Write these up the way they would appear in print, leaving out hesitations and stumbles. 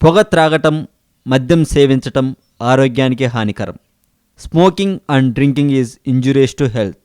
పొగ త్రాగటం, మద్యం సేవించటం ఆరోగ్యానికి హానికరం. Smoking and drinking is injurious to health.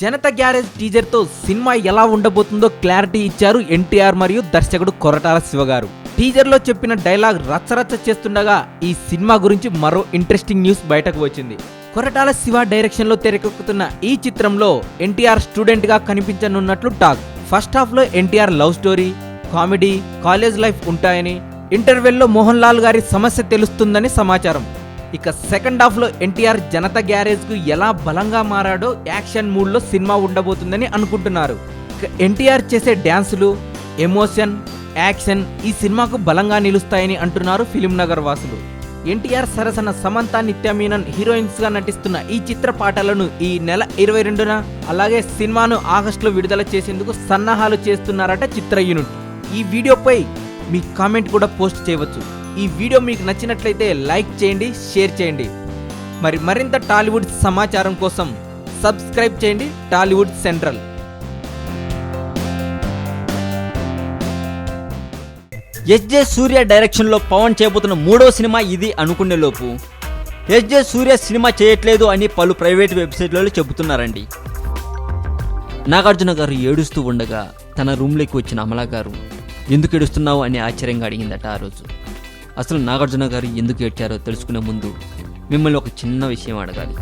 Janatha Garage టీజర్తో సినిమా ఎలా ఉండబోతుందో క్లారిటీ ఇచ్చారు ఎన్టీఆర్ మరియు దర్శకుడు కొరటాల శివ గారు. టీజర్లో చెప్పిన డైలాగ్ రచ్చరచ్చ చేస్తుండగా ఈ సినిమా గురించి మరో ఇంట్రెస్టింగ్ న్యూస్ బయటకు వచ్చింది. కొరటాల శివ డైరెక్షన్లో తెరకెక్కుతున్న ఈ చిత్రంలో ఎన్టీఆర్ స్టూడెంట్గా కనిపించనున్నట్లు టాక్. ఫస్ట్ హాఫ్లో NTR love story, comedy, college life ఉంటాయని, ఇంటర్వెల్లో మోహన్ లాల్ గారి సమస్య తెలుస్తుందని సమాచారం. ఇక సెకండ్ హాఫ్లో ఎన్టీఆర్ జనతా గ్యారేజ్కు ఎలా బలంగా మారాడో యాక్షన్ మూడ్లో సినిమా ఉండబోతుందని అనుకుంటున్నారు. ఇక ఎన్టీఆర్ చేసే డ్యాన్సులు, ఎమోషన్, యాక్షన్ ఈ సినిమాకు బలంగా నిలుస్తాయని అంటున్నారు ఫిలిం నగర్ వాసులు. ఎన్టీఆర్ సరసన సమంత, నిత్య మీనన్ హీరోయిన్స్గా నటిస్తున్న ఈ చిత్ర పాటలను ఈ నెల 22న అలాగే సినిమాను ఆగస్టులో విడుదల చేసేందుకు సన్నాహాలు చేస్తున్నారట చిత్ర యూనిట్. ఈ వీడియోపై మీ కామెంట్ కూడా పోస్ట్ చేయవచ్చు. ఈ వీడియో మీకు నచ్చినట్లయితే లైక్ చేయండి, షేర్ చేయండి. మరింత టాలీవుడ్ సమాచారం కోసం సబ్స్క్రైబ్ చేయండి టాలీవుడ్ సెంట్రల్. ఎస్జే సూర్య డైరెక్షన్లో పవన్ చేయబోతున్న 3వ సినిమా ఇది అనుకునే లోపు ఎస్జే సూర్య సినిమా చేయట్లేదు అని పలు ప్రైవేట్ వెబ్సైట్లలో చెబుతున్నారండి. నాగార్జున గారు ఏడుస్తూ ఉండగా తన రూమ్లోకి వచ్చిన అమలా గారు ఎందుకు ఏడుస్తున్నావు అని ఆశ్చర్యంగా అడిగిందట. ఆ రోజు అసలు నాగార్జున గారు ఎందుకు ఏడ్చారో తెలుసుకునే ముందు మిమ్మల్ని ఒక చిన్న విషయం అడగాలి.